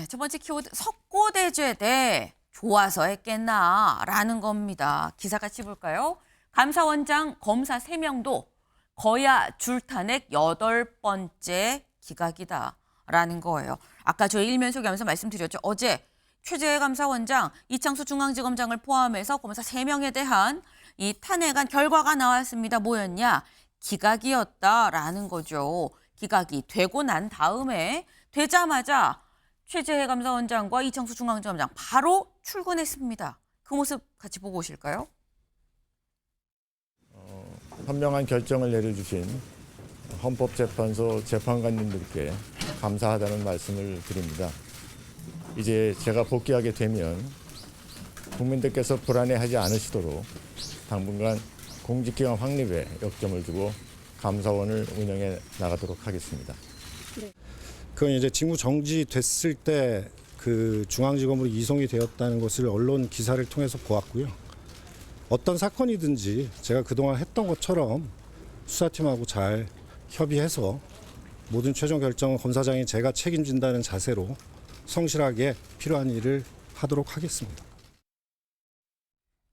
네, 첫 번째 키워드 석고대죄대 좋아서 했겠나라는 겁니다. 기사 같이 볼까요? 감사원장 검사 3명도 거야 줄탄핵 8번째 기각이다라는 거예요. 아까 저희 일면 소개하면서 말씀드렸죠. 어제 최재해 감사원장, 이창수 중앙지검장을 포함해서 검사 3명에 대한 이 탄핵안 결과가 나왔습니다. 뭐였냐? 기각이었다라는 거죠. 기각이 되고 난 다음에 되자마자 최재해 감사원장과 이창수 중앙지검장 바로 출근했습니다. 그 모습 같이 보고 오실까요? 현명한 결정을 내려주신 헌법재판소 재판관님들께 감사하다는 말씀을 드립니다. 이제 제가 복귀하게 되면 국민들께서 불안해하지 않으시도록 당분간 공직기관 확립에 역점을 두고 감사원을 운영해 나가도록 하겠습니다. 그건 이제 직무 정지됐을 때 그 중앙지검으로 이송이 되었다는 것을 언론 기사를 통해서 보았고요. 어떤 사건이든지 제가 그동안 했던 것처럼 수사팀하고 잘 협의해서 모든 최종 결정은 검사장이 제가 책임진다는 자세로 성실하게 필요한 일을 하도록 하겠습니다.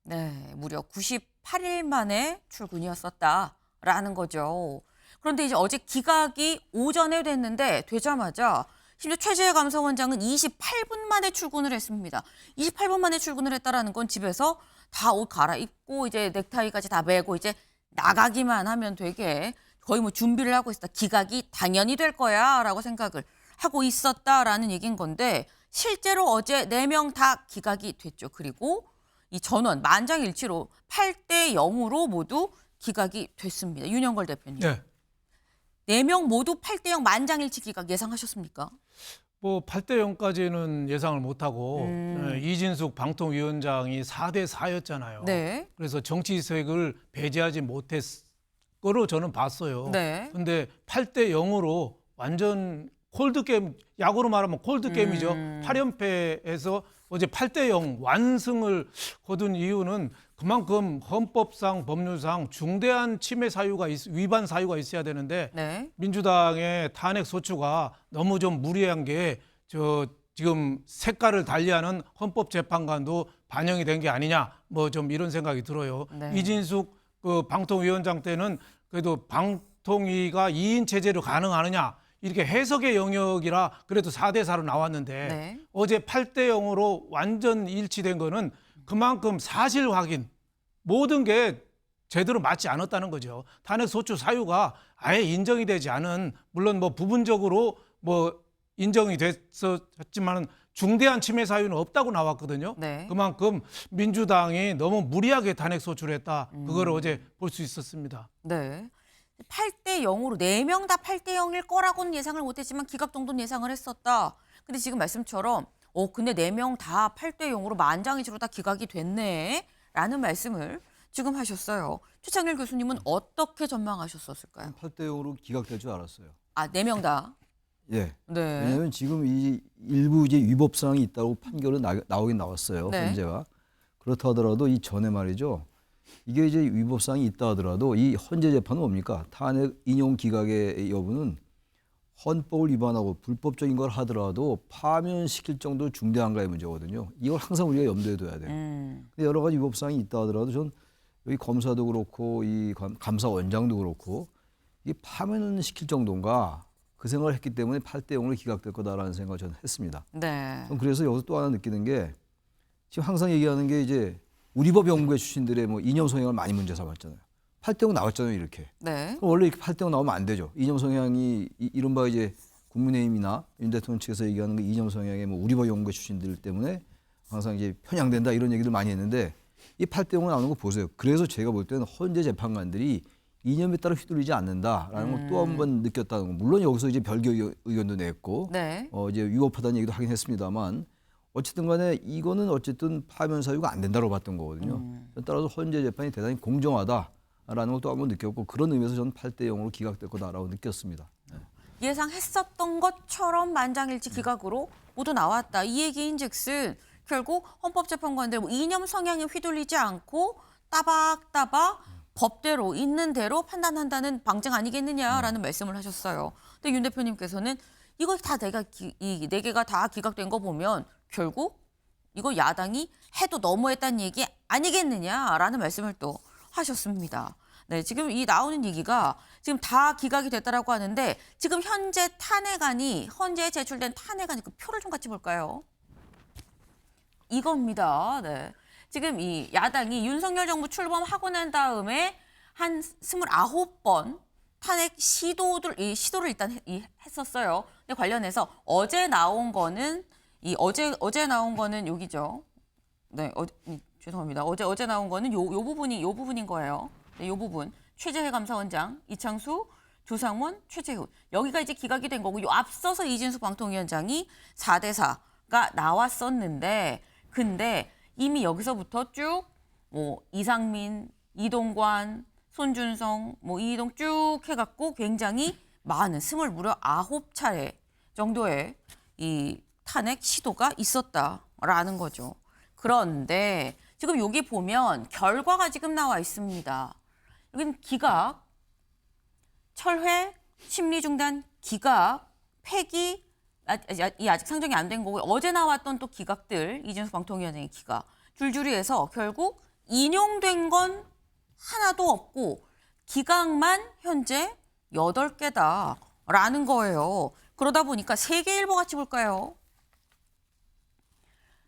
네, 무려 98일 만에 출근이었었다라는 거죠. 그런데 이제 어제 기각이 오전에 됐는데 되자마자 심지어 최재해 감사원장은 28분 만에 출근을 했습니다. 28분 만에 출근을 했다라는 건 집에서 다 옷 갈아입고 이제 넥타이까지 다 매고 이제 나가기만 하면 되게 거의 뭐 준비를 하고 있었다. 기각이 당연히 될 거야라고 생각을 하고 있었다라는 얘기인 건데 실제로 어제 4명 다 기각이 됐죠. 그리고 이 전원 만장일치로 8대 0으로 모두 기각이 됐습니다. 윤영걸 대표님. 네. 4명 모두 8대 0 만장일치 기각 예상하셨습니까? 뭐 8대 0까지는 예상을 못하고 이진숙 방통위원장이 4대 4였잖아요. 네. 그래서 정치색을 배제하지 못했 거로 저는 봤어요. 네. 근데 8대 0으로 완전 콜드게임, 야구로 말하면 콜드게임이죠. 8연패에서 어제 8대 0 완승을 거둔 이유는 그만큼 헌법상 법률상 중대한 침해 사유가 위반 사유가 있어야 되는데 네. 민주당의 탄핵 소추가 너무 좀 무리한 게 지금 색깔을 달리하는 헌법재판관도 반영이 된 게 아니냐 뭐 좀 이런 생각이 들어요. 네. 이진숙 그 방통위원장 때는 그래도 방통위가 2인 체제로 가능하느냐 이렇게 해석의 영역이라 그래도 4대 4로 나왔는데 네. 어제 8대 0으로 완전 일치된 거는 그만큼 사실 확인 모든 게 제대로 맞지 않았다는 거죠. 탄핵 소추 사유가 아예 인정이 되지 않은 물론 뭐 부분적으로 뭐 인정이 됐었지만 중대한 침해 사유는 없다고 나왔거든요. 네. 그만큼 민주당이 너무 무리하게 탄핵 소추를 했다. 그걸 어제 볼 수 있었습니다. 네. 8대 0으로 4명 다 8대 0일 거라고는 예상을 못했지만 기각 정도는 예상을 했었다. 근데 지금 말씀처럼 근데 4명 다 8대 0으로 만장일치로 다 기각이 됐네. 라는 말씀을 지금 하셨어요. 최창일 교수님은 어떻게 전망하셨었을까요? 8대 0으로 기각될 줄 알았어요. 아, 4명 다. 예. 네. 왜냐하면 지금 이 일부 이제 위법 사항이 있다고 판결은 나오긴 나왔어요. 네. 헌재가. 그렇다 하더라도 이 전에 말이죠. 이게 이제 위법 사항이 있다 하더라도 이 헌재 재판은 뭡니까? 탄핵 인용 기각의 여부는 헌법을 위반하고 불법적인 걸 하더라도 파면시킬 정도 중대한가의 문제거든요. 이걸 항상 우리가 염두에 둬야 돼요. 근데 여러 가지 위법 사항이 있다 하더라도 전 여기 검사도 그렇고 이 감사원장도 그렇고 이 파면은 시킬 정도인가 그 생각을 했기 때문에 8대 0으로 기각될 거다라는 생각을 저는 했습니다. 네. 그래서 여기서 또 하나 느끼는 게 지금 항상 얘기하는 게 이제 우리 법 연구회 출신들의 뭐 이념 성향을 많이 문제 삼았잖아요. 8대 0 나왔잖아요, 이렇게. 네. 그럼 원래 이렇게 8대 0 나오면 안 되죠. 이념 성향이 이른바 이제 국민의힘이나 윤 대통령 측에서 얘기하는 그 이념 성향의 뭐 우리 법 연구회 출신들 때문에 항상 이제 편향된다 이런 얘기를 많이 했는데 이 8대 0 나오는 거 보세요. 그래서 제가 볼 때는 헌재 재판관들이 이념에 따라 휘둘리지 않는다라는 걸 또 한 번 느꼈다는 거. 물론 여기서 이제 별개 의견도 냈고 네. 이제 위법하다는 얘기도 하긴 했습니다만 어쨌든 간에 이거는 어쨌든 파면 사유가 안 된다고 봤던 거거든요. 따라서 헌재 재판이 대단히 공정하다라는 것도 한번 느꼈고 그런 의미에서 저는 8대 0으로 기각될 거다라고 느꼈습니다. 네. 예상했었던 것처럼 만장일치 기각으로 모두 나왔다. 이 얘기인즉슨 결국 헌법재판관들 뭐 이념 성향에 휘둘리지 않고 따박따박 법대로 있는 대로 판단한다는 방증 아니겠느냐라는 말씀을 하셨어요. 근데 윤 대표님께서는 이거 다 이 네 개가 다 기각된 거 보면 결국 이거 야당이 해도 너무했다는 얘기 아니겠느냐라는 말씀을 또 하셨습니다. 네, 지금 이 나오는 얘기가 지금 다 기각이 됐다라고 하는데 지금 현재 제출된 탄핵안이 그 표를 좀 같이 볼까요? 이겁니다. 네. 지금 이 야당이 윤석열 정부 출범하고 난 다음에 한 29번 탄핵 시도를 일단 했었어요. 근데 관련해서 어제 나온 거는 여기죠. 네, 죄송합니다. 어제 나온 거는 요 부분인 거예요. 네, 요 부분. 최재해 감사원장, 이창수, 조상원, 최재훈. 여기가 이제 기각이 된 거고, 요 앞서서 이진숙 방통위원장이 4대4가 나왔었는데, 근데 이미 여기서부터 쭉 이상민, 이동관, 손준성, 이희동 쭉 해갖고 굉장히 많은 무려 9차례 정도의 이 탄핵 시도가 있었다라는 거죠. 그런데 지금 여기 보면 결과가 지금 나와 있습니다. 여기는 기각, 철회, 심리중단, 기각, 폐기, 아직 상정이 안 된 거고 어제 나왔던 또 기각들, 이준석 방통위원장의 기각, 줄줄이 해서 결국 인용된 건 하나도 없고 기각만 현재 8개다라는 거예요. 그러다 보니까 세계일보 같이 볼까요?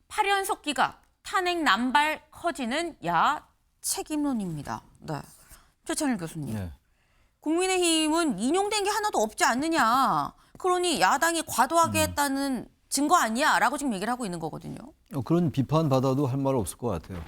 8연속 기각, 탄핵 남발 커지는 야 책임론입니다. 네. 최찬일 교수님. 네. 국민의힘은 인용된 게 하나도 없지 않느냐. 그러니 야당이 과도하게 했다는 증거 아니야? 라고 지금 얘기를 하고 있는 거거든요. 그런 비판 받아도 할 말 없을 것 같아요.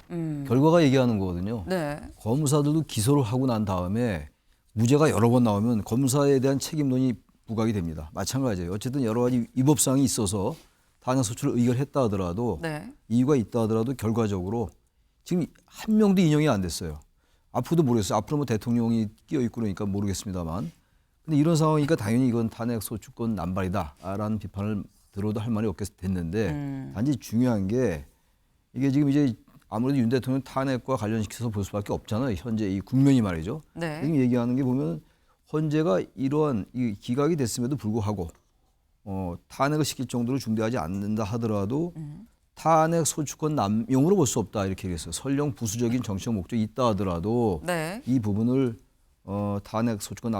결과가 얘기하는 거거든요. 네. 검사들도 기소를 하고 난 다음에 무죄가 여러 번 나오면 검사에 대한 책임론이 부각이 됩니다. 마찬가지예요. 어쨌든 여러 가지 위법사항이 있어서 탄핵 소추를 의결했다 하더라도 네. 이유가 있다 하더라도 결과적으로 지금 한 명도 인용이 안 됐어요. 앞으로도 모르겠어요. 앞으로 뭐 대통령이 끼어 있고 그러니까 모르겠습니다만. 근데 이런 상황이니까 당연히 이건 탄핵 소추권 남발이다라는 비판을 들어도 할 말이 없게 됐는데 단지 중요한 게 이게 지금 이제 아무래도 윤 대통령 탄핵과 관련시켜서 볼 수밖에 없잖아요. 현재 이 국면이 말이죠. 네. 지금 얘기하는 게 보면 헌재가 이러한 이 기각이 됐음에도 불구하고 탄핵을 시킬 정도로 중대하지 않는다 하더라도 탄핵 소추권 남용으로 볼 수 없다 이렇게 얘기했어요. 설령 부수적인 정치적 목적이 있다 하더라도 네. 이 부분을 탄핵 소추권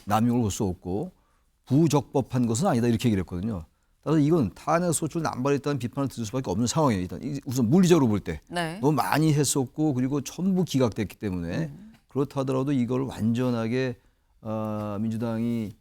남용으로 볼 수 없고 부적법한 것은 아니다 이렇게 얘기를 했거든요. 따라서 이건 탄핵 소추를 남발했다는 비판을 들을 수밖에 없는 상황이에요. 일단 우선 물리적으로 볼 때 네. 너무 많이 했었고 그리고 전부 기각됐기 때문에 그렇다 하더라도 이걸 완전하게 민주당이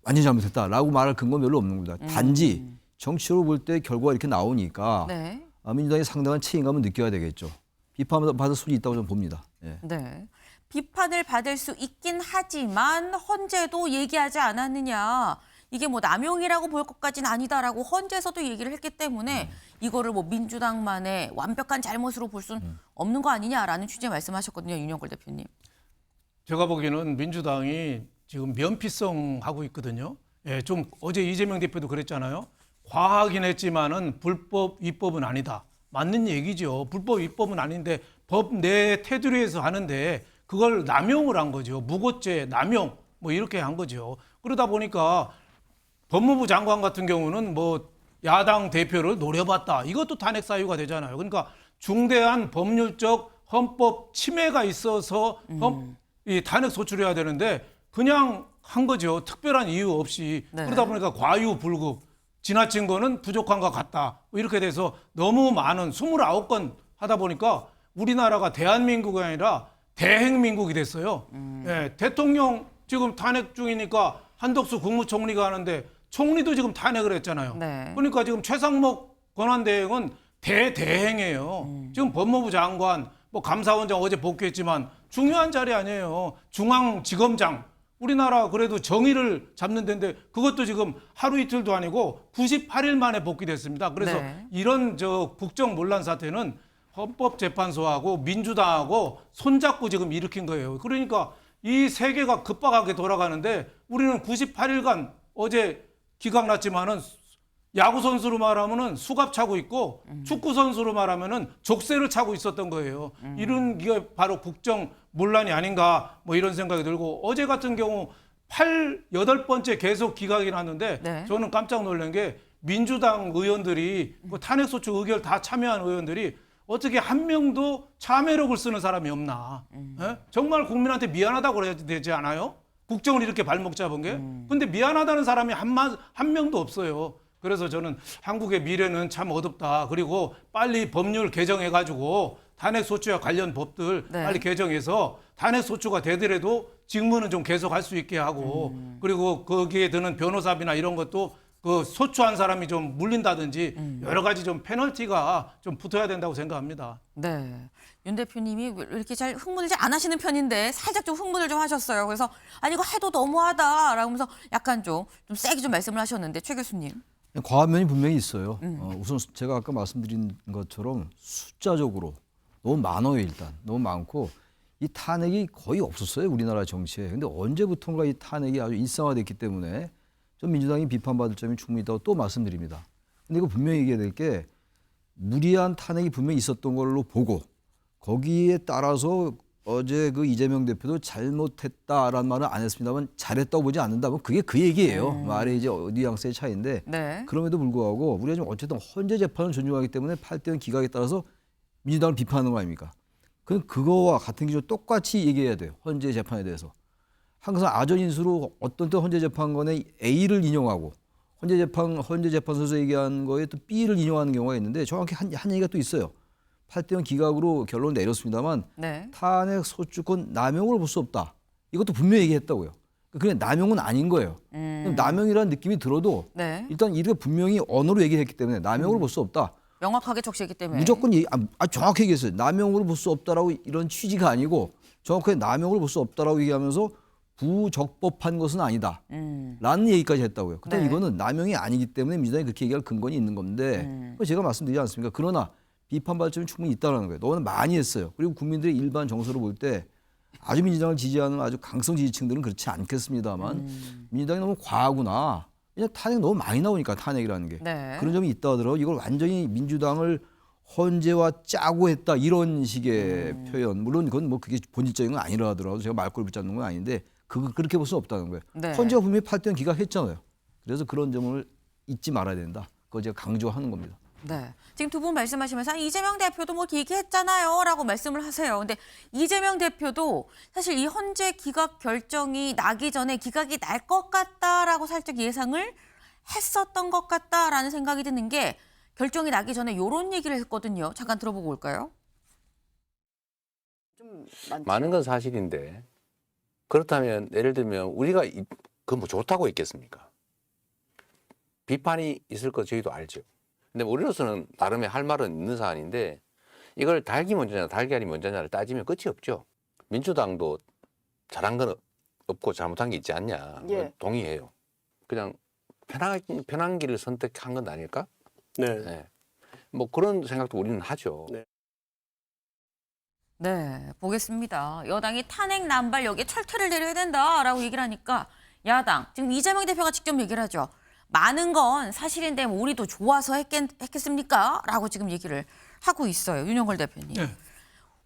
완전히 잘못했다라고 말할 근거는 별로 없는 겁니다. 단지 정치적으로 볼 때 결과가 이렇게 나오니까 네. 민주당이 상당한 책임감을 느껴야 되겠죠. 비판받을 수도 있다고 저는 봅니다. 예. 네. 비판을 받을 수 있긴 하지만 헌재도 얘기하지 않았느냐. 이게 남용이라고 볼 것까지는 아니다라고 헌재에서도 얘기를 했기 때문에 이거를 민주당만의 완벽한 잘못으로 볼 수는 없는 거 아니냐라는 취지의 말씀하셨거든요. 윤영걸 대표님. 제가 보기에는 민주당이 지금 면피성 하고 있거든요. 예, 좀 어제 이재명 대표도 그랬잖아요. 과하긴 했지만은 불법 위법은 아니다. 맞는 얘기죠. 불법 위법은 아닌데 법 내 테두리에서 하는데 그걸 남용을 한 거죠. 무고죄 남용 이렇게 한 거죠. 그러다 보니까 법무부 장관 같은 경우는 야당 대표를 노려봤다. 이것도 탄핵 사유가 되잖아요. 그러니까 중대한 법률적 헌법 침해가 있어서 이 탄핵 소추해야 되는데 그냥 한 거죠. 특별한 이유 없이. 네. 그러다 보니까 과유불급. 지나친 거는 부족한 것 같다. 이렇게 돼서 너무 많은 29건 하다 보니까 우리나라가 대한민국이 아니라 대행민국이 됐어요. 예, 대통령 지금 탄핵 중이니까 한덕수 국무총리가 하는데 총리도 지금 탄핵을 했잖아요. 네. 그러니까 지금 최상목 권한대행은 대대행이에요. 지금 법무부 장관, 감사원장 어제 복귀했지만 중요한 자리 아니에요. 중앙지검장. 우리나라 그래도 정의를 잡는 데인데 그것도 지금 하루 이틀도 아니고 98일 만에 복귀됐습니다. 그래서 네. 이런 국정 논란 사태는 헌법재판소하고 민주당하고 손잡고 지금 일으킨 거예요. 그러니까 이 세계가 급박하게 돌아가는데 우리는 98일간 어제 기각 났지만은 야구 선수로 말하면은 수갑 차고 있고 축구 선수로 말하면은 족쇄를 차고 있었던 거예요. 이런 게 바로 국정 논란이 아닌가 이런 생각이 들고 어제 같은 경우 여덟 번째 계속 기각이 났는데 네. 저는 깜짝 놀란 게 민주당 의원들이 그 탄핵소추 의결 다 참여한 의원들이 어떻게 한 명도 참여력을 쓰는 사람이 없나. 예? 정말 국민한테 미안하다고 그래야 되지 않아요? 국정을 이렇게 발목 잡은 게. 근데 미안하다는 사람이 한 명도 없어요. 그래서 저는 한국의 미래는 참 어둡다. 그리고 빨리 법률 개정해가지고 탄핵소추와 관련 법들 네. 빨리 개정해서 탄핵소추가 되더라도 직무는 좀 계속할 수 있게 하고 그리고 거기에 드는 변호사비나 이런 것도 그 소추한 사람이 좀 물린다든지 여러 가지 좀 페널티가 좀 붙어야 된다고 생각합니다. 네. 윤 대표님이 왜 이렇게 잘 흥분을 잘 안 하시는 편인데 살짝 좀 흥분을 좀 하셨어요. 그래서 아니 이거 해도 너무하다라고 하면서 약간 좀 세게 좀 말씀을 하셨는데 최 교수님. 과한 면이 분명히 있어요. 우선 제가 아까 말씀드린 것처럼 숫자적으로 너무 많아요. 일단 너무 많고 이 탄핵이 거의 없었어요. 우리나라 정치에. 근데 언제부턴가 이 탄핵이 아주 일상화됐기 때문에 좀 민주당이 비판받을 점이 충분히 있다고 또 말씀드립니다. 근데 이거 분명히 얘기해야 될 게 무리한 탄핵이 분명히 있었던 걸로 보고 거기에 따라서 어제 그 이재명 대표도 잘못했다라는 말은 안 했습니다만 잘했다고 보지 않는다면 그게 그 얘기예요. 말의 이제 뉘앙스의 차이인데 네. 그럼에도 불구하고 우리가 지금 어쨌든 헌재 재판을 존중하기 때문에 8대 1 기각에 따라서 민주당을 비판하는 거 아닙니까? 그럼 그거와 같은 기준 똑같이 얘기해야 돼요. 헌재 재판에 대해서. 항상 아전인수로 어떤 때 헌재 재판관의 A를 인용하고 헌재 재판소에서 얘기한 거에 또 B를 인용하는 경우가 있는데 정확히 한 얘기가 또 있어요. 8대 0 기각으로 결론 내렸습니다만 네. 탄핵 소추권 남용을 볼 수 없다. 이것도 분명히 얘기했다고요. 그냥 남용은 아닌 거예요. 남용이라는 느낌이 들어도 네. 일단 이렇게 분명히 언어로 얘기했기 때문에 남용으로 볼 수 없다. 명확하게 적시했기 때문에. 무조건 정확하게 얘기했어요. 남용으로 볼 수 없다라고 이런 취지가 아니고 정확하게 남용으로 볼 수 없다라고 얘기하면서 부적법한 것은 아니다. 라는 얘기까지 했다고요. 그때 네. 이거는 남용이 아니기 때문에 민주당이 그렇게 얘기할 근거는 있는 건데 제가 말씀드리지 않습니까? 그러나 비판받을 점이 충분히 있다는 거예요. 너는 많이 했어요. 그리고 국민들의 일반 정서로 볼 때 아주 민주당을 지지하는 아주 강성 지지층들은 그렇지 않겠습니다만 민주당이 너무 과하구나. 그냥 탄핵 너무 많이 나오니까 탄핵이라는 게. 네. 그런 점이 있다 하더라도 이걸 완전히 민주당을 헌재와 짜고 했다 이런 식의 표현. 물론 그건 뭐 그게 본질적인 건 아니라 하더라도 제가 말꼬리 붙잡는 건 아닌데 그렇게 볼 수는 없다는 거예요. 네. 헌재가 분명히 8대 0 기각했잖아요. 그래서 그런 점을 잊지 말아야 된다. 그거 제가 강조하는 겁니다. 네. 지금 두 분 말씀하시면서 이재명 대표도 뭐 얘기했잖아요 라고 말씀을 하세요. 근데 이재명 대표도 사실 이 헌재 기각 결정이 나기 전에 기각이 날 것 같다라고 살짝 예상을 했었던 것 같다라는 생각이 드는 게 결정이 나기 전에 이런 얘기를 했거든요. 잠깐 들어보고 올까요? 많은 건 사실인데 그렇다면 예를 들면 우리가 그 뭐 좋다고 했겠습니까? 비판이 있을 거 저희도 알죠. 근데 우리로서는 나름의 할 말은 있는 사안인데 이걸 닭이 먼저냐 달걀이 먼저냐를 따지면 끝이 없죠. 민주당도 잘한 건 없고 잘못한 게 있지 않냐. 예. 동의해요. 그냥 편한 길을 선택한 건 아닐까? 네. 네. 뭐 그런 생각도 우리는 하죠. 네. 네, 보겠습니다. 여당이 탄핵 남발 여기에 철퇴를 내려야 된다라고 얘기를 하니까 야당, 지금 이재명 대표가 직접 얘기를 하죠. 많은 건 사실인데 뭐 우리도 좋아서 했겠습니까? 라고 지금 얘기를 하고 있어요. 윤영걸 대표님. 네.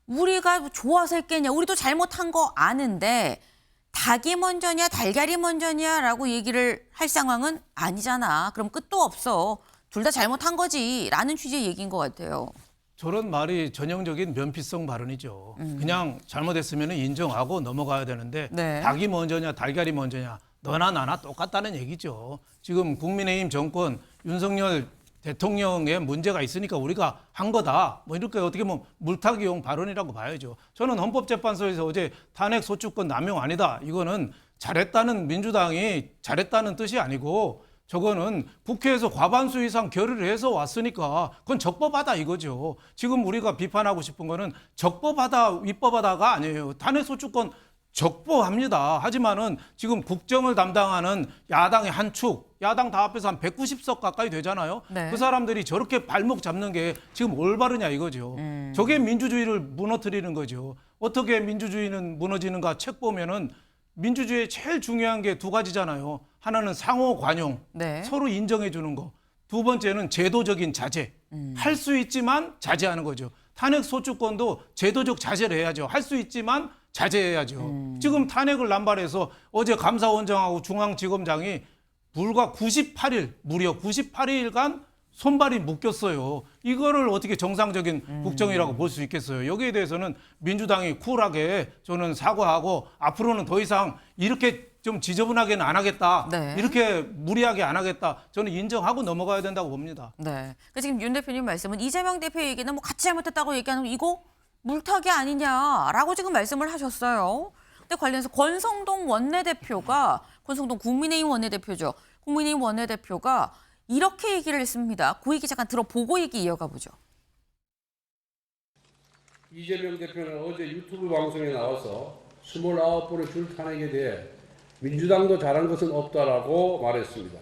우리가 좋아서 했겠냐? 우리도 잘못한 거 아는데 닭이 먼저냐 달걀이 먼저냐라고 얘기를 할 상황은 아니잖아. 그럼 끝도 없어. 둘 다 잘못한 거지 라는 취지의 얘기인 것 같아요. 저런 말이 전형적인 면피성 발언이죠. 그냥 잘못했으면 인정하고 넘어가야 되는데 네. 닭이 먼저냐 달걀이 먼저냐 너나 나나 똑같다는 얘기죠. 지금 국민의힘 정권 윤석열 대통령의 문제가 있으니까 우리가 한 거다. 뭐 이렇게 어떻게 보면 물타기용 발언이라고 봐야죠. 저는 헌법재판소에서 어제 탄핵 소추권 남용 아니다. 이거는 잘했다는 민주당이 잘했다는 뜻이 아니고 저거는 국회에서 과반수 이상 결의를 해서 왔으니까 그건 적법하다 이거죠. 지금 우리가 비판하고 싶은 거는 적법하다 위법하다가 아니에요. 탄핵 소추권 적법합니다. 하지만은 지금 국정을 담당하는 야당의 한 축, 야당 다 합해서 한 190석 가까이 되잖아요. 네. 그 사람들이 저렇게 발목 잡는 게 지금 올바르냐 이거죠. 저게 민주주의를 무너뜨리는 거죠. 어떻게 민주주의는 무너지는가 책 보면은 민주주의의 제일 중요한 게 두 가지잖아요. 하나는 상호 관용, 네. 서로 인정해 주는 거. 두 번째는 제도적인 자제. 할 수 있지만 자제하는 거죠. 탄핵 소추권도 제도적 자제를 해야죠. 할 수 있지만 자제해야죠. 지금 탄핵을 남발해서 어제 감사원장하고 중앙지검장이 불과 98일, 무려 98일간 손발이 묶였어요. 이거를 어떻게 정상적인 국정이라고 볼 수 있겠어요. 여기에 대해서는 민주당이 쿨하게 저는 사과하고 앞으로는 더 이상 이렇게 좀 지저분하게는 안 하겠다. 네. 이렇게 무리하게 안 하겠다. 저는 인정하고 넘어가야 된다고 봅니다. 네. 그러니까 지금 윤 대표님 말씀은 이재명 대표 얘기는 뭐 같이 잘못했다고 얘기하는 거 이거 물타기 아니냐라고 지금 말씀을 하셨어요. 근데 관련해서 권성동 국민의힘 원내대표죠. 국민의힘 원내대표가 이렇게 얘기를 했습니다. 그 얘기 잠깐 들어보고 얘기 이어가 보죠. 이재명 대표는 어제 유튜브 방송에 나와서 29번의 줄 탄핵에 대해 민주당도 잘한 것은 없다라고 말했습니다.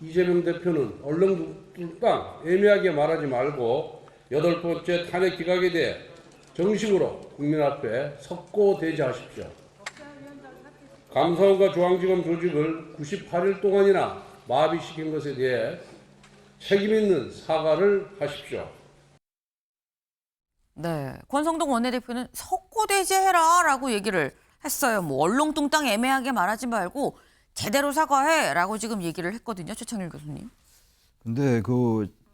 이재명 대표는 얼렁뚱땅 애매하게 말하지 말고 8번째 탄핵 기각에 대해 정식으로 국민 앞에 석고대죄하십시오. 감사원과 중앙지검 조직을 98일 동안이나 마비시킨 것에 대해 책임 있는 사과를 하십시오. 네, 권성동 원내대표는 석고대죄해라라고 얘기를 했어요. 뭐 얼렁뚱땅 애매하게 말하지 말고 제대로 사과해라고 지금 얘기를 했거든요. 최창일 교수님. 근데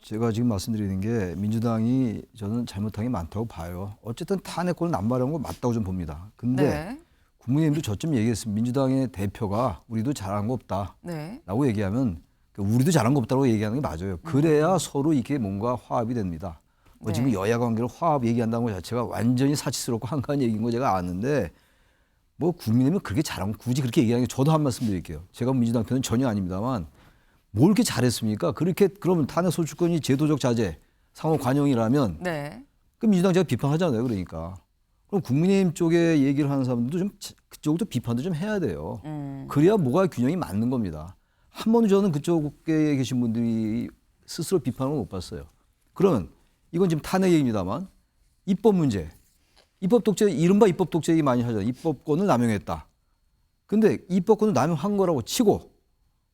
제가 지금 말씀드리는 게 민주당이 저는 잘못한 게 많다고 봐요. 어쨌든 탄핵권을 남발한 거 맞다고 좀 봅니다. 근데 네. 국민의힘도 저점 얘기했습니다. 민주당의 대표가 우리도 잘한 거 없다. 네. 라고 얘기하면 우리도 잘한 거 없다고 얘기하는 게 맞아요. 그래야 서로 이게 뭔가 화합이 됩니다. 네. 지금 여야 관계로 화합 얘기한다는 것 자체가 완전히 사치스럽고 한가한 얘기인 거 제가 아는데 뭐 국민의힘은 그렇게 잘한 거 굳이 그렇게 얘기하는 게 저도 한 말씀 드릴게요. 제가 민주당 편은 전혀 아닙니다만 뭘 이렇게 잘했습니까? 그러면 탄핵 소추권이 제도적 자제, 상호 관용이라면 네. 그럼 민주당 제가 비판하잖아요. 그러니까. 그럼 국민의힘 쪽에 얘기를 하는 사람들도 좀 그쪽도 비판도 좀 해야 돼요. 그래야 뭐가 균형이 맞는 겁니다. 한 번도 저는 그쪽에 계신 분들이 스스로 비판을 못 봤어요. 그러면 이건 지금 탄핵 얘기입니다만 입법 문제, 입법 독재, 이른바 입법 독재 얘기 많이 하잖아요. 입법권을 남용했다. 근데 입법권을 남용한 거라고 치고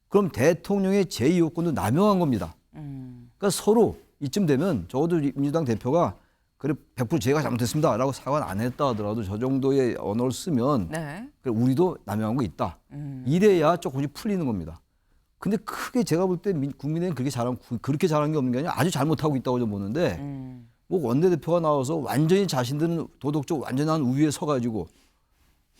그럼 대통령의 제2요건도 남용한 겁니다. 그러니까 서로 이쯤 되면 적어도 민주당 대표가 그래 100% 제가 잘못했습니다라고 사과는 안 했다 하더라도 저 정도의 언어를 쓰면 네. 그래, 우리도 남용한 거 있다. 이래야 조금씩 풀리는 겁니다. 근데 크게 제가 볼 때 국민의힘 그렇게 잘한 게 없는 게 아니라 아주 잘못하고 있다고 좀 보는데 뭐 원내대표가 나와서 완전히 자신들은 도덕적 완전한 우위에 서가지고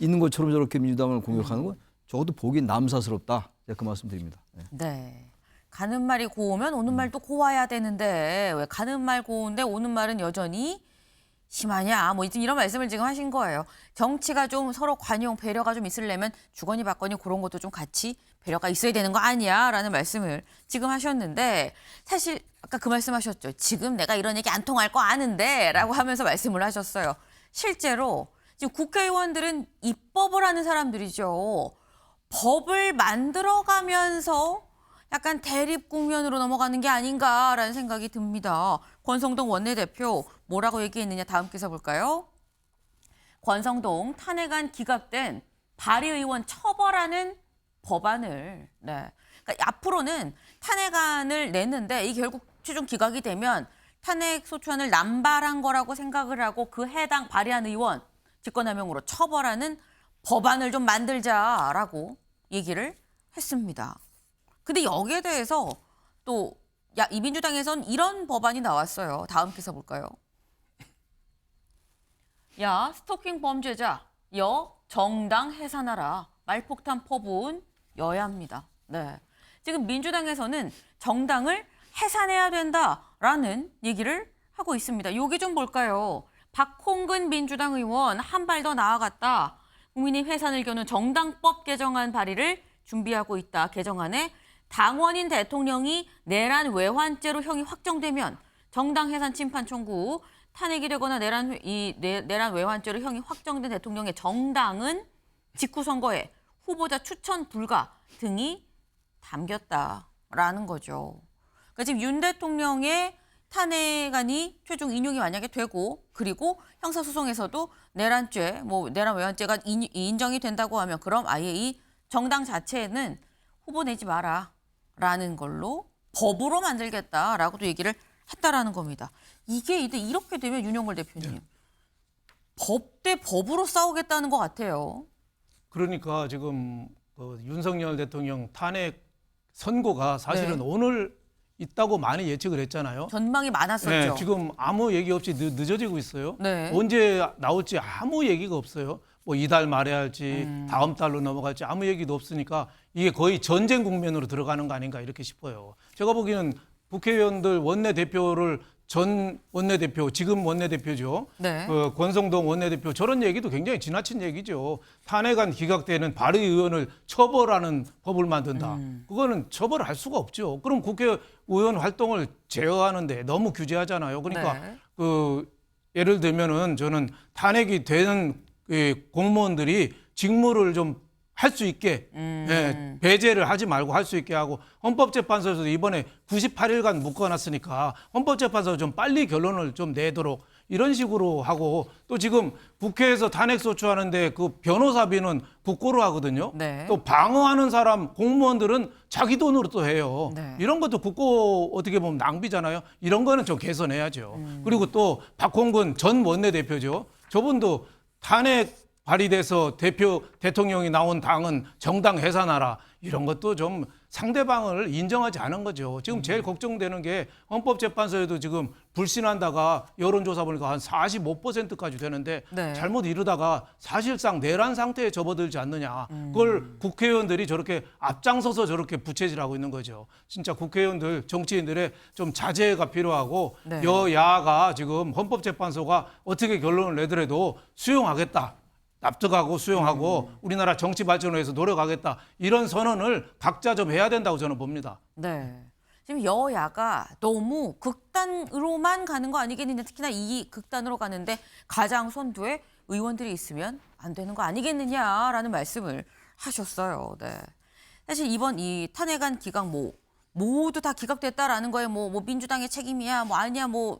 있는 것처럼 저렇게 민주당을 공격하는 건 적어도 보기 남사스럽다. 제가 그 말씀 드립니다. 네. 네. 가는 말이 고우면 오는 말도 고와야 되는데 왜 가는 말 고운데 오는 말은 여전히 심하냐 뭐 이런 말씀을 지금 하신 거예요. 정치가 좀 서로 관용 배려가 좀 있으려면 주거니 받거니 그런 것도 좀 같이 배려가 있어야 되는 거 아니야라는 말씀을 지금 하셨는데 사실 아까 그 말씀하셨죠. 지금 내가 이런 얘기 안 통할 거 아는데라고 하면서 말씀을 하셨어요. 실제로 지금 국회의원들은 입법을 하는 사람들이죠. 법을 만들어가면서 약간 대립 국면으로 넘어가는 게 아닌가라는 생각이 듭니다. 권성동 원내대표 뭐라고 얘기했느냐 다음 기사 볼까요? 권성동 탄핵안 기각된 발의의원 처벌하는 법안을 그러니까 앞으로는 탄핵안을 냈는데 이 결국 최종 기각이 되면 탄핵 소추안을 남발한 거라고 생각을 하고 그 해당 발의한 의원 직권남용으로 처벌하는 법안을 좀 만들자라고 얘기를 했습니다. 근데 여기에 대해서 또 이 민주당에선 이런 법안이 나왔어요. 다음 기사 볼까요? 야, 스토킹 범죄자, 정당 해산하라. 말폭탄 퍼부은 여야입니다. 네. 지금 민주당에서는 정당을 해산해야 된다라는 얘기를 하고 있습니다. 이게 좀 볼까요? 박홍근 민주당 의원 한 발 더 나아갔다. 국민의 해산을 겨눈 정당법 개정안 발의를 준비하고 있다. 개정안에 당원인 대통령이 내란 외환죄로 형이 확정되면 정당 해산 침판 청구, 탄핵이 되거나 내란 외환죄로 형이 확정된 대통령의 정당은 직후선거에 후보자 추천 불가 등이 담겼다라는 거죠. 그러니까 지금 윤 대통령의 탄핵안이 최종 인용이 만약에 되고 그리고 형사소송에서도 내란 외환죄가 인정이 된다고 하면 그럼 아예 이 정당 자체는 후보 내지 마라라는 걸로 법으로 만들겠다라고도 얘기를 했다라는 겁니다. 이게 이렇게 되면 윤영걸 대표님 법 대 법으로 싸우겠다는 것 같아요. 그러니까 지금 윤석열 대통령 탄핵 선고가 사실은 네. 오늘 있다고 많이 예측을 했잖아요. 전망이 많았었죠. 네, 지금 아무 얘기 없이 늦어지고 있어요. 네. 언제 나올지 아무 얘기가 없어요. 뭐 이달 말에 할지 다음 달로 넘어갈지 아무 얘기도 없으니까 이게 거의 전쟁 국면으로 들어가는 거 아닌가 이렇게 싶어요. 제가 보기에는 국회의원들 원내대표를 전 원내대표, 지금 원내대표죠. 네. 권성동 원내대표 저런 얘기도 굉장히 지나친 얘기죠. 탄핵안 기각되는 발의의원을 처벌하는 법을 만든다. 그거는 처벌할 수가 없죠. 그럼 국회의원 활동을 제어하는데 너무 규제하잖아요. 그러니까 네. 예를 들면은 저는 탄핵이 되는 공무원들이 직무를 좀 할 수 있게 예, 배제를 하지 말고 할 수 있게 하고 헌법재판소에서도 이번에 98일간 묶어놨으니까 헌법재판소 좀 빨리 결론을 좀 내도록 이런 식으로 하고 또 지금 국회에서 탄핵소추하는데 그 변호사비는 국고로 하거든요. 네. 또 방어하는 사람 공무원들은 자기 돈으로 또 해요. 네. 이런 것도 국고 어떻게 보면 낭비잖아요. 이런 거는 좀 개선해야죠. 그리고 또 박홍근 전 원내대표죠. 저분도 탄핵 발의돼서 대통령이 나온 당은 정당 해산하라. 이런 것도 좀 상대방을 인정하지 않은 거죠. 지금 제일 걱정되는 게 헌법재판소에도 지금 불신한다가 여론조사 보니까 한 45%까지 되는데 네. 잘못 이루다가 사실상 내란 상태에 접어들지 않느냐. 그걸 국회의원들이 저렇게 앞장서서 저렇게 부채질하고 있는 거죠. 진짜 국회의원들, 정치인들의 좀 자제가 필요하고 네. 여야가 지금 헌법재판소가 어떻게 결론을 내더라도 수용하겠다. 납득하고 수용하고 우리나라 정치 발전을 위해서 노력하겠다. 이런 선언을 각자 좀 해야 된다고 저는 봅니다. 네. 지금 여야가 너무 극단으로만 가는 거 아니겠느냐. 특히나 이 극단으로 가는데 가장 선두에 의원들이 있으면 안 되는 거 아니겠느냐라는 말씀을 하셨어요. 네. 사실 이번 이 탄핵안 기각 모두 다 기각됐다라는 거에 뭐 민주당의 책임이야, 뭐 아니야, 뭐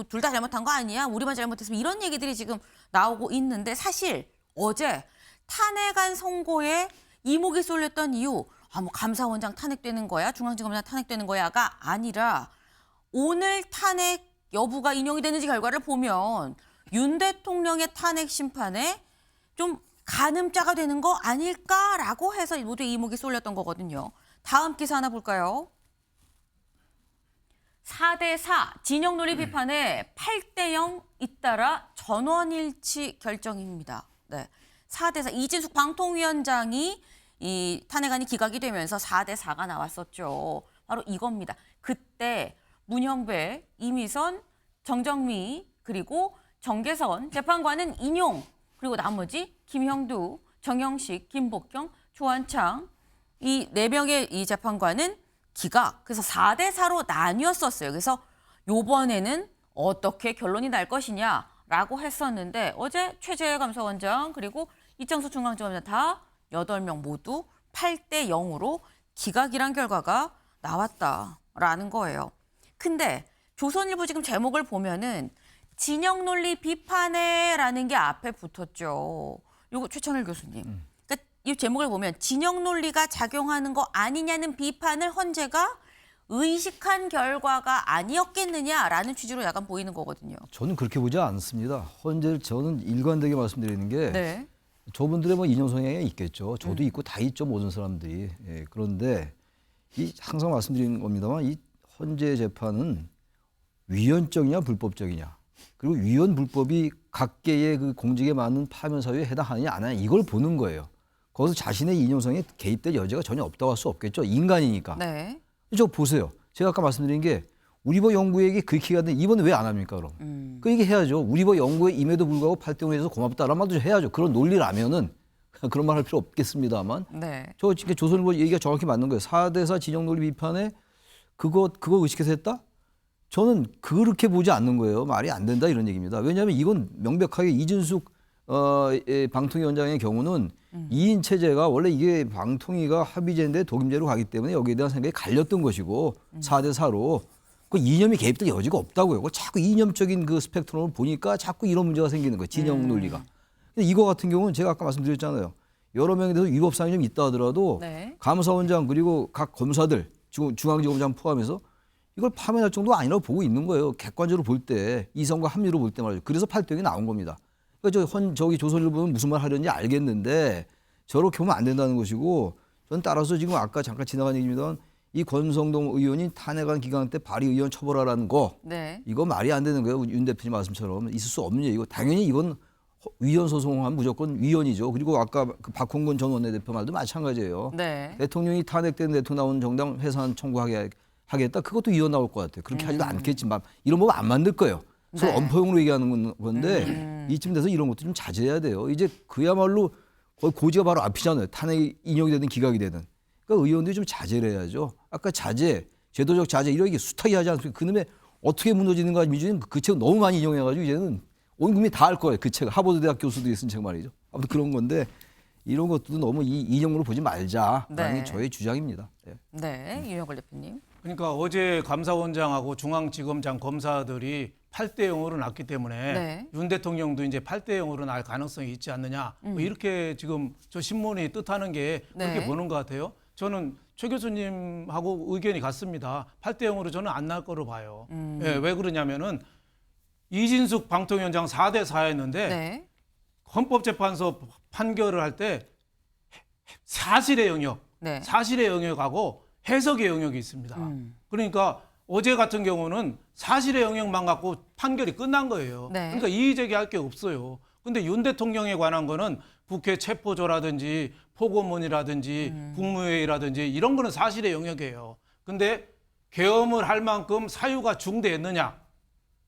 둘 다 잘못한 거 아니야, 우리만 잘못했으면 이런 얘기들이 지금 나오고 있는데 사실 어제 탄핵안 선고에 이목이 쏠렸던 이유, 뭐 감사원장 탄핵되는 거야, 중앙지검장 탄핵되는 거야가 아니라 오늘 탄핵 여부가 인용이 되는지 결과를 보면 윤 대통령의 탄핵 심판에 좀 가늠자가 되는 거 아닐까라고 해서 모두 이목이 쏠렸던 거거든요. 다음 기사 하나 볼까요? 4대4 진영 논리 비판에 8대0 잇따라 전원일치 결정입니다. 네. 4대4 이진숙 방통위원장이 이 탄핵안이 기각이 되면서 4대4가 나왔었죠. 바로 이겁니다. 그때 문형배, 이미선, 정정미 그리고 정계선 재판관은 인용 그리고 나머지 김형두, 정영식, 김복경, 조한창 이 4명의 이 재판관은 기각. 그래서 4대4로 나뉘었었어요. 그래서 요번에는 어떻게 결론이 날 것이냐라고 했었는데 어제 최재해 감사원장 그리고 이창수 중앙지검장 다 8명 모두 8대0으로 기각이란 결과가 나왔다라는 거예요. 근데 조선일보 지금 제목을 보면은 진영 논리 비판해라는 게 앞에 붙었죠. 요거 최천일 교수님. 그러니까 이 제목을 보면 진영 논리가 작용하는 거 아니냐는 비판을 헌재가 의식한 결과가 아니었겠느냐라는 취지로 약간 보이는 거거든요. 저는 그렇게 보지 않습니다. 헌재를 저는 일관되게 말씀드리는 게 네. 저분들의 뭐 인용 성향이 있겠죠. 저도 있고 다 있죠, 모든 사람들이. 예, 그런데 이 항상 말씀드리는 겁니다만 이 헌재 재판은 위헌적이냐 불법적이냐 그리고 위헌 불법이 각계의 그 공직에 맞는 파면 사유에 해당하느냐 안 하느냐 이걸 보는 거예요. 거기서 자신의 인용성에 개입될 여지가 전혀 없다고 할 수 없겠죠. 인간이니까. 네. 저 보세요. 제가 아까 말씀드린 게 우리법 연구에게 그렇게 하는데 이번에 왜 안 합니까 그럼? 그 얘기 해야죠. 우리법 연구에 임에도 불구하고 8대0에서 고맙다라는 말도 해야죠. 그런 논리라면은 그런 말 할 필요 없겠습니다만. 네. 저 지금 조선일보 얘기가 정확히 맞는 거예요. 4대4 진영 논리 비판에 그거 의식해서 했다? 저는 그렇게 보지 않는 거예요. 말이 안 된다 이런 얘기입니다. 왜냐하면 이건 명백하게 이준숙 방통위원장의 경우는 2인 체제가 원래 이게 방통위가 합의제인데 독임제로 가기 때문에 여기에 대한 생각이 갈렸던 것이고 4대4로 그 이념이 개입될 여지가 없다고요. 자꾸 이념적인 그 스펙트럼을 보니까 자꾸 이런 문제가 생기는 거예요. 진영 논리가. 근데 이거 같은 경우는 제가 아까 말씀드렸잖아요. 여러 명에 대해서 위법사항이 좀 있다 하더라도 네. 감사원장 그리고 각 검사들 중앙지검장 포함해서 이걸 파면할 정도가 아니라고 보고 있는 거예요. 객관적으로 볼 때 이성과 합리로 볼 때 말이죠. 그래서 8대0이 나온 겁니다. 그러니까 저기 조선일보 보면 무슨 말 하려는지 알겠는데 저렇게 보면 안 된다는 것이고 전 따라서 지금 아까 잠깐 지나간 얘기입니다. 이 권성동 의원이 탄핵안 기간 때 발의의원 처벌하라는 거 네. 이거 말이 안 되는 거예요. 윤 대표님 말씀처럼 있을 수 없는 얘기고 당연히 이건 위헌 소송하면 무조건 위헌이죠. 그리고 아까 그 박홍근 전 원내대표 말도 마찬가지예요. 네. 대통령이 탄핵된 대통령 나오는 정당 해산 청구하겠다. 그것도 위헌 나올 것 같아요. 그렇게 하지도 않겠지만 이런 법 안 만들 거예요. 서로 네. 엄포용으로 얘기하는 건데 이쯤 돼서 이런 것도 좀 자제해야 돼요. 이제 그야말로 거의 고지가 바로 앞이잖아요. 탄핵이 인용이 되든 기각이 되든. 그러니까 의원들이 좀 자제를 해야죠. 아까 자제, 제도적 자제 이런 게 숱하게 하지 않습니까? 그놈의 어떻게 무너지는가 민주주의는 그 책 너무 많이 인용해가지고 이제는 온 국민이 다 알 거예요. 그 책 하버드 대학 교수들이 쓴 책 말이죠. 아무튼 그런 건데 이런 것도 너무 이 인용으로 보지 말자라는 네. 게 저의 주장입니다. 예. 네. 윤영걸 대표님. 그러니까 어제 감사원장하고 중앙지검장 검사들이 8대 0으로 났기 때문에 네. 윤 대통령도 이제 8대 0으로 날 가능성이 있지 않느냐. 뭐 이렇게 지금 저 신문이 뜻하는 게 그렇게 네. 보는 것 같아요. 저는 최 교수님하고 의견이 같습니다. 8대 0으로 저는 안 날 거로 봐요. 예, 왜 그러냐면은 이진숙 방통위원장 4대 4였는데 네. 헌법재판소 판결을 할 때 사실의 영역, 네. 사실의 영역하고 해석의 영역이 있습니다. 그러니까 어제 같은 경우는 사실의 영역만 갖고 판결이 끝난 거예요. 네. 그러니까 이의제기할 게 없어요. 근데 윤 대통령에 관한 거는 국회 체포조라든지 포고문이라든지 국무회의라든지 이런 거는 사실의 영역이에요. 근데 계엄을 할 만큼 사유가 중대했느냐,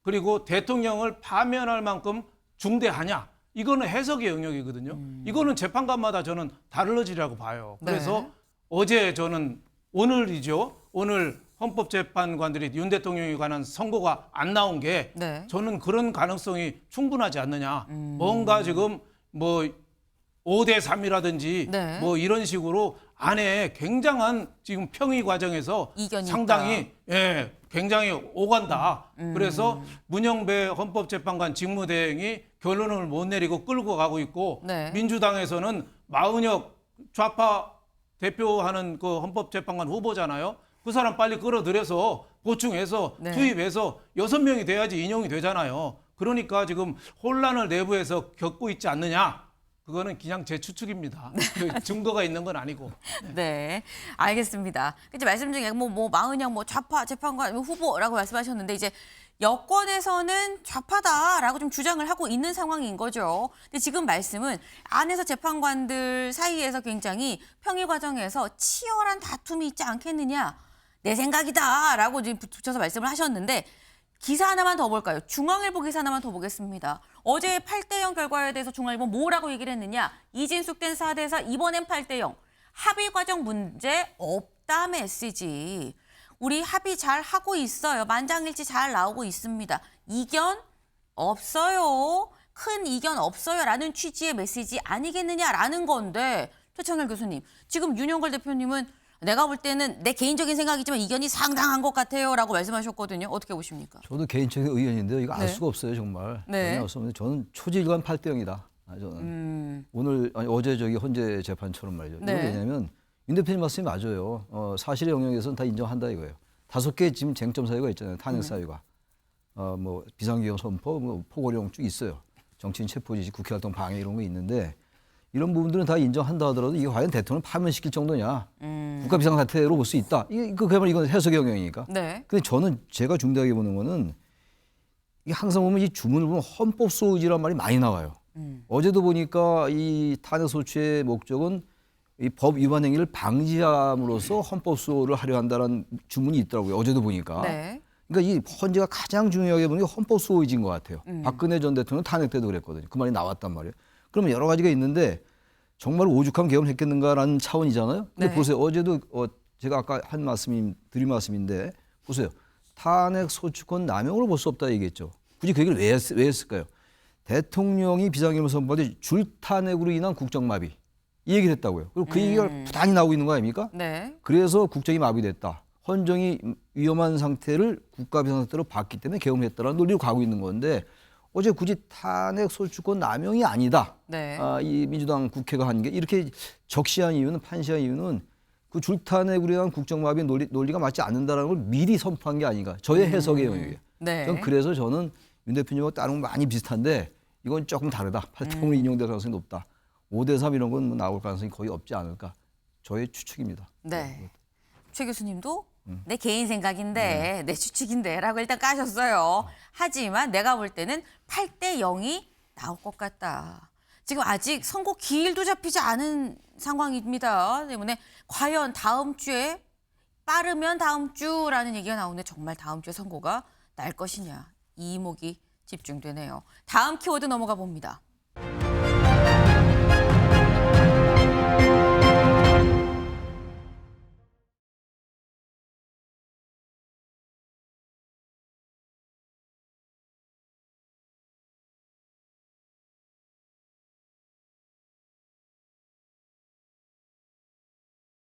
그리고 대통령을 파면할 만큼 중대하냐, 이거는 해석의 영역이거든요. 이거는 재판관마다 저는 다르지라고 봐요. 그래서 네. 어제 저는 오늘이죠. 오늘 헌법재판관들이 윤 대통령에 관한 선고가 안 나온 게 네. 저는 그런 가능성이 충분하지 않느냐. 뭔가 지금 뭐 5대 3이라든지 네. 뭐 이런 식으로 안에 굉장한 지금 평의 과정에서 이견이 상당히 예, 굉장히 오간다. 그래서 문영배 헌법재판관 직무대행이 결론을 못 내리고 끌고 가고 있고 네. 민주당에서는 마은혁 좌파 대표하는 그 헌법재판관 후보잖아요. 그 사람 빨리 끌어들여서 보충해서 네. 투입해서 6명이 돼야지 인용이 되잖아요. 그러니까 지금 혼란을 내부에서 겪고 있지 않느냐. 그거는 그냥 제 추측입니다. 그 증거가 있는 건 아니고. 네, 알겠습니다. 이제 말씀 중에 뭐 마은영 뭐 좌파 재판관 후보라고 말씀하셨는데 이제 여권에서는 좌파다라고 좀 주장을 하고 있는 상황인 거죠. 근데 지금 말씀은 안에서 재판관들 사이에서 굉장히 평의 과정에서 치열한 다툼이 있지 않겠느냐, 내 생각이다라고 지금 붙여서 말씀을 하셨는데. 기사 하나만 더 볼까요? 중앙일보 기사 하나만 더 보겠습니다. 어제 8대 0 결과에 대해서 중앙일보 뭐라고 얘기를 했느냐? 이진숙 된 4대 4, 이번엔 8대 0. 합의 과정 문제 없다 메시지. 우리 합의 잘 하고 있어요. 만장일치 잘 나오고 있습니다. 이견 없어요. 큰 이견 없어요라는 취지의 메시지 아니겠느냐라는 건데 최창렬 교수님, 지금 윤영걸 대표님은 내가 볼 때는 내 개인적인 생각이지만 이견이 상당한 것 같아요라고 말씀하셨거든요. 어떻게 보십니까? 저도 개인적인 의견인데요. 이거 알 네. 수가 없어요, 정말. 네. 전혀 없습니다. 저는 초지일관 8대 0이다. 저는 오늘 아니, 어제 저기 헌재 재판처럼 말이죠. 네. 이거 왜냐하면 윤 대표님 말씀이 맞아요. 사실의 영역에서는 다 인정한다 이거예요. 5개 지금 쟁점 사유가 있잖아요. 탄핵 사유가. 뭐 비상기형 선포, 뭐 포고령 쭉 있어요. 정치인 체포 지시, 국회활동 방해 이런 거 있는데 이런 부분들은 다 인정한다 하더라도 이게 과연 대통령 파면시킬 정도냐. 국가 비상사태로 볼 수 있다. 그야말로 이건 해석의 영역이니까. 네. 근데 저는 제가 중대하게 보는 거는 이게 항상 보면 이 주문을 보면 헌법 소유지란 말이 많이 나와요. 어제도 보니까 이 탄핵 소추의 목적은 이 법 위반 행위를 방지함으로써 헌법 수호를 하려 한다는 주문이 있더라고요. 어제도 보니까. 네. 그러니까 이 헌재가 가장 중요하게 보는 게 헌법 수호의지인 것 같아요. 박근혜 전 대통령 탄핵 때도 그랬거든요. 그 말이 나왔단 말이에요. 그러면 여러 가지가 있는데 정말 오죽하면 계엄했겠는가라는 차원이잖아요. 근데 네. 보세요. 어제도 제가 아까 한 말씀이 드린 말씀인데 보세요. 탄핵 소추권 남용으로 볼 수 없다 얘기했죠. 굳이 그 얘기를 왜 했을까요? 대통령이 비상계엄을 선포할 때 줄탄핵으로 인한 국정마비 이 얘기를 했다고요. 그리고 그 얘기가 부단히 나오고 있는 거 아닙니까? 네. 그래서 국정이 마비됐다. 헌정이 위험한 상태를 국가 비상사태로 봤기 때문에 계엄을 했다라는 논리로 가고 있는 건데 어제 굳이 탄핵 소추권 남용이 아니다. 네. 이 민주당 국회가 한 게 이렇게 적시한 이유는 판시한 이유는 그 줄탄핵으로 인한 국정마비 논리가 맞지 않는다는 걸 미리 선포한 게 아닌가. 저의 해석의 영역이에요. 네. 그래서 저는 윤 대표님하고 다른 건 많이 비슷한데 이건 조금 다르다. 8대5로 인용될 가능성이 높다. 5대3 이런 건 뭐 나올 가능성이 거의 없지 않을까. 저의 추측입니다. 네. 최 교수님도 내 개인 생각인데 내 추측인데라고 일단 까셨어요. 하지만 내가 볼 때는 8대0이 나올 것 같다. 지금 아직 선고 기일도 잡히지 않은 상황입니다. 때문에 과연 다음 주에 빠르면 다음 주라는 얘기가 나오는데 정말 다음 주에 선고가 날 것이냐 이 이목이 집중되네요. 다음 키워드 넘어가 봅니다.